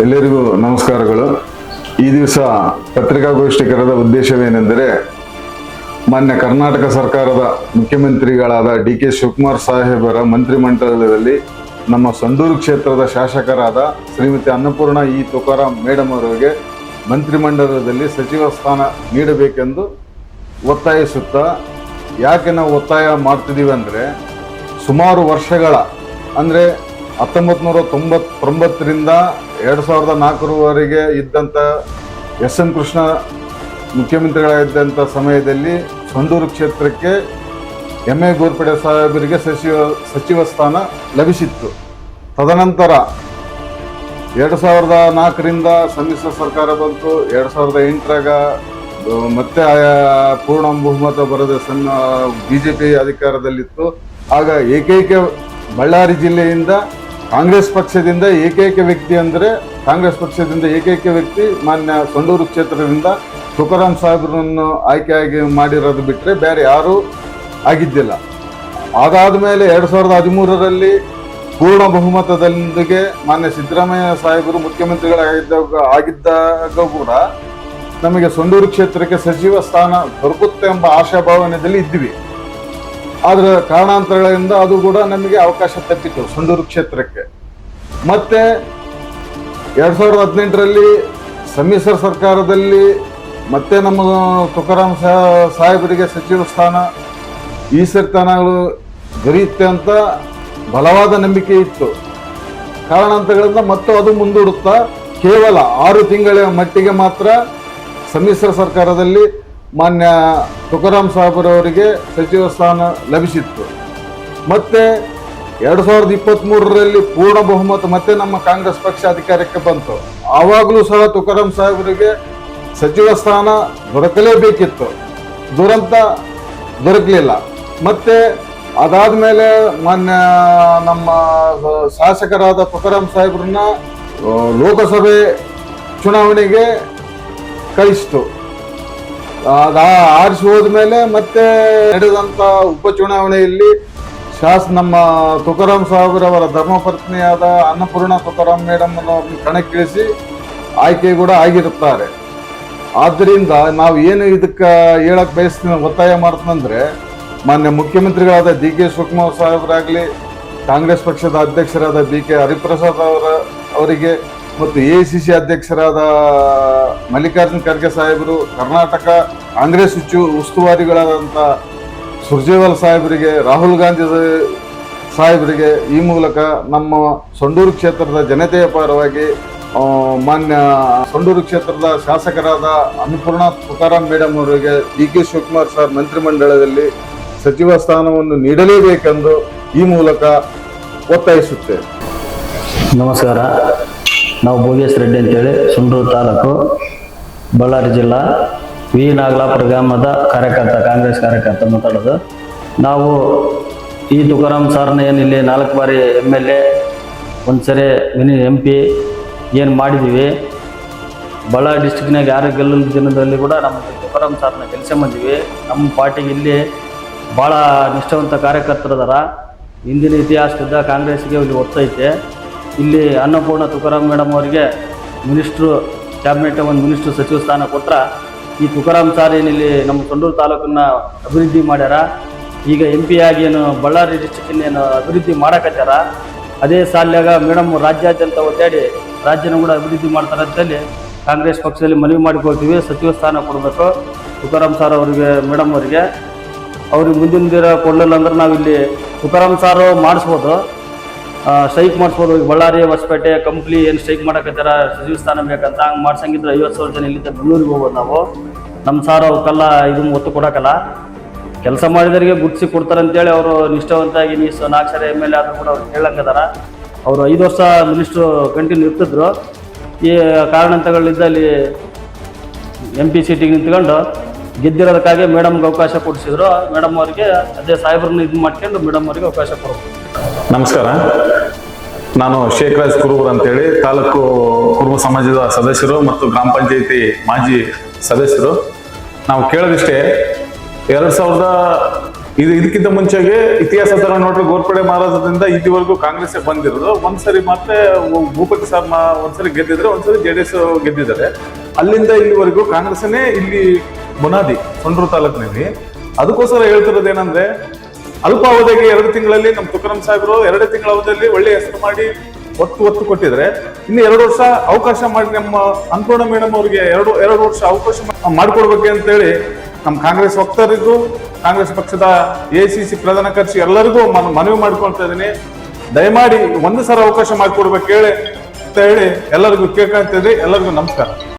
ಎಲ್ಲರಿಗೂ ನಮಸ್ಕಾರಗಳು. ಈ ದಿವಸ ಪತ್ರಿಕಾಗೋಷ್ಠಿ ಕರೆದ ಉದ್ದೇಶವೇನೆಂದರೆ, ಮಾನ್ಯ ಕರ್ನಾಟಕ ಸರ್ಕಾರದ ಮುಖ್ಯಮಂತ್ರಿಗಳಾದ ಡಿ ಕೆ ಶಿವಕುಮಾರ್ ಸಾಹೇಬರ ಮಂತ್ರಿಮಂಡಲದಲ್ಲಿ ನಮ್ಮ ಸಂಡೂರು ಕ್ಷೇತ್ರದ ಶಾಸಕರಾದ ಶ್ರೀಮತಿ ಅನ್ನಪೂರ್ಣ ಇ ತುಕಾರಾಮ್ ಮೇಡಮ್ ಅವರಿಗೆ ಮಂತ್ರಿಮಂಡಲದಲ್ಲಿ ಸಚಿವ ಸ್ಥಾನ ನೀಡಬೇಕೆಂದು ಒತ್ತಾಯಿಸುತ್ತಾ, ಯಾಕೆ ನಾವು ಒತ್ತಾಯ ಮಾಡ್ತಿದ್ದೀವಿ ಅಂದರೆ, ಸುಮಾರು ವರ್ಷಗಳ ಅಂದರೆ 1999ರಿಂದ 2004ರವರೆಗೆ ಇದ್ದಂಥ ಎಸ್.ಎಂ. ಕೃಷ್ಣ ಮುಖ್ಯಮಂತ್ರಿಗಳಾಗಿದ್ದಂಥ ಸಮಯದಲ್ಲಿ ಸಂಡೂರು ಕ್ಷೇತ್ರಕ್ಕೆ ಎಂ.ಎ. ಗೋರ್ಪಡೆ ಸಾಹೇಬರಿಗೆ ಸಚಿವ ಸ್ಥಾನ ಲಭಿಸಿತ್ತು. ತದನಂತರ 2004ರಿಂದ ಸಮ್ಮಿಶ್ರ ಸರ್ಕಾರ ಬಂತು. 2008ರಾಗ ಮತ್ತೆ ಪೂರ್ಣ ಬಹುಮತ ಬರದ ಬಿಜೆಪಿ ಅಧಿಕಾರದಲ್ಲಿತ್ತು. ಆಗ ಏಕೈಕ ಬಳ್ಳಾರಿ ಜಿಲ್ಲೆಯಿಂದ ಕಾಂಗ್ರೆಸ್ ಪಕ್ಷದಿಂದ ಏಕೈಕ ವ್ಯಕ್ತಿ ಮಾನ್ಯ ಸಂಡೂರು ಕ್ಷೇತ್ರದಿಂದ ತುಕಾರಾಮ್ ಸಾಹೇಬ್ರನ್ನು ಆಯ್ಕೆಯಾಗಿ ಮಾಡಿರೋದು ಬಿಟ್ಟರೆ ಬೇರೆ ಯಾರೂ ಆಗಿದ್ದಿಲ್ಲ. ಅದಾದ ಮೇಲೆ 2013ರಲ್ಲಿ ಪೂರ್ಣ ಬಹುಮತದೊಂದಿಗೆ ಮಾನ್ಯ ಸಿದ್ದರಾಮಯ್ಯ ಸಾಹೇಬರು ಮುಖ್ಯಮಂತ್ರಿಗಳಾಗಿದ್ದಾಗ ಕೂಡ ನಮಗೆ ಸಂಡೂರು ಕ್ಷೇತ್ರಕ್ಕೆ ಸಚಿವ ಸ್ಥಾನ ದೊರಕುತ್ತೆ ಎಂಬ ಆಶಾಭಾವನೆಯಲ್ಲಿ ಇದ್ವಿ. ಆದರೆ ಕಾರಣಾಂತರಗಳಿಂದ ಅದು ಕೂಡ ನಮಗೆ ಅವಕಾಶ ತಪ್ಪಿತ್ತು ಸಂಡೂರು ಕ್ಷೇತ್ರಕ್ಕೆ. ಮತ್ತೆ 2018ರಲ್ಲಿ ಸಮ್ಮಿಶ್ರ ಸರ್ಕಾರದಲ್ಲಿ ಮತ್ತೆ ನಮ್ಮ ತುಕಾರಾಮ್ ಸಾಹೇಬರಿಗೆ ಸಚಿವ ಸ್ಥಾನ ಈ ಸರ್ತಾನಗಳು ದೊರೆಯುತ್ತೆ ಅಂತ ಬಲವಾದ ನಂಬಿಕೆ ಇತ್ತು. ಕಾರಣಾಂತರಗಳಿಂದ ಮತ್ತು ಅದು ಮುಂದೂಡುತ್ತಾ ಕೇವಲ 6 ತಿಂಗಳ ಮಟ್ಟಿಗೆ ಮಾತ್ರ ಸಮ್ಮಿಶ್ರ ಸರ್ಕಾರದಲ್ಲಿ ಮಾನ್ಯ ತುಕಾರಾಮ್ ಸಾಹೇಬರವರಿಗೆ ಸಚಿವ ಸ್ಥಾನ ಲಭಿಸಿತ್ತು. ಮತ್ತೆ 2023ರಲ್ಲಿ ಪೂರ್ಣ ಬಹುಮತ ಮತ್ತೆ ನಮ್ಮ ಕಾಂಗ್ರೆಸ್ ಪಕ್ಷ ಅಧಿಕಾರಕ್ಕೆ ಬಂತು. ಆವಾಗಲೂ ಸಹ ತುಕಾರಾಮ್ ಸಾಹೇಬರಿಗೆ ಸಚಿವ ಸ್ಥಾನ ದೊರಕಲೇಬೇಕಿತ್ತು. ದೊರಕಲಿಲ್ಲ. ಮತ್ತೆ ಅದಾದ ಮೇಲೆ ಮಾನ್ಯ ನಮ್ಮ ಶಾಸಕರಾದ ತುಕಾರಾಮ್ ಸಾಹೇಬ್ರನ್ನ ಲೋಕಸಭೆ ಚುನಾವಣೆಗೆ ಕಳಿಸಿತು. ಆರಿಸಿ ಹೋದ್ಮೇಲೆ ಮತ್ತೆ ನಡೆದಂತ ಉಪಚುನಾವಣೆಯಲ್ಲಿ ನಮ್ಮ ತುಕಾರಾಮ್ ಸಾಹೇಬ್ರವರ ಧರ್ಮಪತ್ನಿಯಾದ ಅನ್ನಪೂರ್ಣ ತುಕಾರಾಮ್ ಮೇಡಮ್ ಅವ್ರನ್ನ ಕಣಕ್ಕಿಳಿಸಿ ಆಯ್ಕೆ ಕೂಡ ಆಗಿರುತ್ತಾರೆ. ಆದ್ದರಿಂದ ನಾವು ಏನು ಇದಕ್ಕೆ ಹೇಳಕ್ ಬಯಸ್ತೀನಿ, ಒತ್ತಾಯ ಮಾಡ್ತೀನಂದ್ರೆ, ಮಾನ್ಯ ಮುಖ್ಯಮಂತ್ರಿಗಳಾದ ಡಿ ಕೆ ಶಿವಕುಮಾರ್ ಸಾಹೇಬರಾಗಲಿ, ಕಾಂಗ್ರೆಸ್ ಪಕ್ಷದ ಅಧ್ಯಕ್ಷರಾದ ಬಿ ಕೆ ಹರಿಪ್ರಸಾದ್ ಅವರಿಗೆ ಮತ್ತು AICC ಅಧ್ಯಕ್ಷರಾದ ಮಲ್ಲಿಕಾರ್ಜುನ್ ಖರ್ಗೆ ಸಾಹೇಬರು, ಕರ್ನಾಟಕ ಕಾಂಗ್ರೆಸ್ ಉಸ್ತುವಾರಿಗಳಾದಂಥ ಸುರ್ಜೇವಾಲ್ ಸಾಹೇಬರಿಗೆ, ರಾಹುಲ್ ಗಾಂಧಿ ಸಾಹೇಬರಿಗೆ ಈ ಮೂಲಕ ನಮ್ಮ ಸಂಡೂರು ಕ್ಷೇತ್ರದ ಜನತೆಯ ಪರವಾಗಿ ಮಾನ್ಯ ಸಂಡೂರು ಕ್ಷೇತ್ರದ ಶಾಸಕರಾದ ಅನ್ನಪೂರ್ಣ ತುಕಾರಾಮ್ ಮೇಡಮ್ ಅವರಿಗೆ ಡಿ ಕೆ ಶಿವಕುಮಾರ್ ಸರ್ ಮಂತ್ರಿಮಂಡಲದಲ್ಲಿ ಸಚಿವ ಸ್ಥಾನವನ್ನು ನೀಡಲೇಬೇಕೆಂದು ಈ ಮೂಲಕ ಒತ್ತಾಯಿಸುತ್ತೇವೆ. ನಮಸ್ಕಾರ. ನಾವು ಭೋಗೇಶ್ ರೆಡ್ಡಿ ಅಂತೇಳಿ ಸಂಡೂರು ತಾಲೂಕು ಬಳ್ಳಾರಿ ಜಿಲ್ಲಾ ವಿ ನಾಗಲಾಪುರ ಗ್ರಾಮದ ಕಾಂಗ್ರೆಸ್ ಕಾರ್ಯಕರ್ತ ಮಾತಾಡೋದು. ನಾವು ಈ ತುಕಾರಾಮ್ ಸಾರ್ನ ಏನಿಲ್ಲಿ 4 ಬಾರಿ MLA, ಒಂದ್ಸರಿ MP ಏನು ಮಾಡಿದ್ದೀವಿ. ಬಳ್ಳಾರಿ ಡಿಸ್ಟಿಕ್ನಾಗ ಯಾರು ಗೆಲ್ಲದ ದಿನದಲ್ಲಿ ಕೂಡ ನಮ್ಮ ತುಕಾರಾಮ್ ಸಾರ್ನ ಕೆಲಸ ಮಾಡಿದ್ವಿ. ನಮ್ಮ ಪಾರ್ಟಿಗೆ ಇಲ್ಲಿ ಭಾಳ ನಿಷ್ಠಾವಂತ ಕಾರ್ಯಕರ್ತರದಾರ. ಹಿಂದಿನ ಇತಿಹಾಸದಿಂದ ಕಾಂಗ್ರೆಸ್ಗೆ ಇಲ್ಲಿ ಒತ್ತೈತೆ. ಇಲ್ಲಿ ಅನ್ನಪೂರ್ಣ ತುಕಾರಾಮ್ ಮೇಡಮ್ ಅವರಿಗೆ ಕ್ಯಾಬಿನೆಟ್ ಒಂದು ಮಿನಿಸ್ಟ್ರು ಸಚಿವ ಸ್ಥಾನ ಕೊಟ್ಟರೆ, ಈ ತುಕಾರಾಮ್ ಸಾರ್ ಏನಿಲ್ಲಿ ನಮ್ಮ ಸಂಡೂರು ತಾಲೂಕನ್ನ ಅಭಿವೃದ್ಧಿ ಮಾಡ್ಯಾರ. ಈಗ MP ಆಗಿ ಏನು ಬಳ್ಳಾರಿ ಡಿಸ್ಟಿಕ್ಕಿನೇನು ಅಭಿವೃದ್ಧಿ ಮಾಡಕತ್ತಾರ. ಅದೇ ಸಾಲ್ಯಾಗ ಮೇಡಮ್ ರಾಜ್ಯಾದ್ಯಂತ ಒದ್ದಾಡಿ ರಾಜ್ಯನ ಕೂಡ ಅಭಿವೃದ್ಧಿ ಮಾಡ್ತಾರೆ ಅಂತೇಳಿ ಕಾಂಗ್ರೆಸ್ ಪಕ್ಷದಲ್ಲಿ ಮನವಿ ಮಾಡಿಕೊಳ್ತೀವಿ. ಸಚಿವ ಸ್ಥಾನ ಕೊಡಬೇಕು ತುಕಾರಾಮ್ ಸಾರ್ ಅವರಿಗೆ, ಮೇಡಮ್ ಅವರಿಗೆ. ಅವ್ರಿಗೆ ಮುಂದಿನ ದಿನ ಕೊಡಲಿಲ್ಲ ಅಂದ್ರೆ ನಾವಿಲ್ಲಿ ತುಕಾರಾಮ್ ಸಾರು ಮಾಡಿಸ್ಬೋದು, ಸ್ಟ್ರೈಕ್ ಮಾಡಿಸ್ಬೋದು. ಈಗ ಬಳ್ಳಾರಿ, ಹೊಸಪೇಟೆ, ಕಂಪ್ಲಿ ಏನು ಸ್ಟ್ರೈಕ್ ಮಾಡಕತ್ತಾರ ಸಚಿವ ಸ್ಥಾನ ಬೇಕಂತ, ಹಂಗೆ ಮಾಡ್ಸಂಗಿದ್ರೆ 50,000 ಜನ ಇಲ್ಲಿಂದ ಬೆಂಗಳೂರಿಗೆ ಹೋಗ್ಬೋದು ನಾವು. ನಮ್ಮ ಸಾರು ಅವಕ್ಕೆಲ್ಲ ಇದನ್ನು ಒತ್ತು ಕೊಡೋಕ್ಕಲ್ಲ. ಕೆಲಸ ಮಾಡಿದವರಿಗೆ ಗುಡ್ಸಿ ಕೊಡ್ತಾರೆ ಅಂತೇಳಿ ಅವರು ನಿಷ್ಠಾವಂತಾಗಿ 4 ಸರಿ MLA ಆದರೂ ಕೂಡ ಅವ್ರು ಹೇಳಂಗದಾರ. ಅವರು 5 ವರ್ಷ ಮಿನಿಸ್ಟ್ರು ಕಂಟಿನ್ಯೂ ಇರ್ತಿದ್ರು. ಈ ಕಾರಣಾಂತರಗಳಿಂದ ಅಲ್ಲಿ MP ಸೀಟಿಗೆ ನಿಂತ್ಕೊಂಡು ಗೆದ್ದಿರೋದಕ್ಕಾಗಿ ಮೇಡಮ್ಗೆ ಅವಕಾಶ ಕೊಡಿಸಿದ್ರು. ಮೇಡಮ್ ಅವರಿಗೆ ಅದೇ ಸಾಹೇಬ್ರನ್ನ ಇದು ಮಾಡ್ಕೊಂಡು ಮೇಡಮ್ ಅವರಿಗೆ ಅವಕಾಶ ಕೊಡಬೇಕು. ನಮಸ್ಕಾರ. ನಾನು ಶೇಖರಾಜ್ ಕುರುಬರ್ ಅಂತೇಳಿ ತಾಲೂಕು ಕುರುಬ ಸಮಾಜದ ಸದಸ್ಯರು ಮತ್ತು ಗ್ರಾಮ ಪಂಚಾಯಿತಿ ಮಾಜಿ ಸದಸ್ಯರು. ನಾವು ಕೇಳೋದಿಷ್ಟೇ, ಇದಕ್ಕಿಂತ ಮುಂಚೆಗೆ ಇತಿಹಾಸ ತರ ನೋಡ್ರಿ ಗೋರ್ಪಡೆ ಮಹಾರಾಜದಿಂದ ಇದುವರೆಗೂ ಕಾಂಗ್ರೆಸ್ ಬಂದಿರೋದು. ಒಂದ್ಸರಿ ಮತ್ತೆ ಭೂಪತಿ ಸರ್ ಒಂದ್ಸರಿ ಗೆದ್ದಿದ್ರೆ, ಒಂದ್ಸರಿ JDS ಗೆದ್ದಿದ್ದಾರೆ. ಅಲ್ಲಿಂದ ಇಲ್ಲಿವರೆಗೂ ಕಾಂಗ್ರೆಸ್ನೇ ಇಲ್ಲಿ ಬುನಾದಿ ಸೊಂಡ್ರು ತಾಲೂಕಿನಲ್ಲಿ. ಅದಕ್ಕೋಸ್ಕರ ಹೇಳ್ತಿರೋದು ಏನಂದ್ರೆ, ಅಲ್ಪಾವಧಿಗೆ 2 ತಿಂಗಳಲ್ಲಿ ನಮ್ಮ ತುಕಾರಾಮ್ ಸಾಹೇಬರು 2 ತಿಂಗಳ ಅವಧಿಯಲ್ಲಿ ಒಳ್ಳೆ ಹೆಸರು ಮಾಡಿ ಒತ್ತು ಕೊಟ್ಟಿದ್ರೆ, ಇನ್ನು 2 ವರ್ಷ ಅವಕಾಶ ಮಾಡಿ ನಮ್ಮ ಅನ್ನಪೂರ್ಣ ಮೇಡಮ್ ಅವರಿಗೆ 2 ವರ್ಷ ಅವಕಾಶ ಮಾಡಿಕೊಡ್ಬೇಕು ಅಂತೇಳಿ ನಮ್ಮ ಕಾಂಗ್ರೆಸ್ ವಕ್ತಾರರಿಗೂ, ಕಾಂಗ್ರೆಸ್ ಪಕ್ಷದ AICC ಪ್ರಧಾನ ಕಾರ್ಯದರ್ಶಿ ಎಲ್ಲರಿಗೂ ಮನವಿ ಮಾಡ್ಕೊಳ್ತಾ ಇದ್ದೀನಿ. ದಯಮಾಡಿ ಒಂದು ಸಲ ಅವಕಾಶ ಮಾಡಿಕೊಡ್ಬೇಕು ಅಂತ ಹೇಳಿ ಎಲ್ಲರಿಗೂ ಕೇಳ್ಕೊಳ್ತಾ ಇದ್ದೀನಿ. ಎಲ್ಲರಿಗೂ ನಮಸ್ಕಾರ.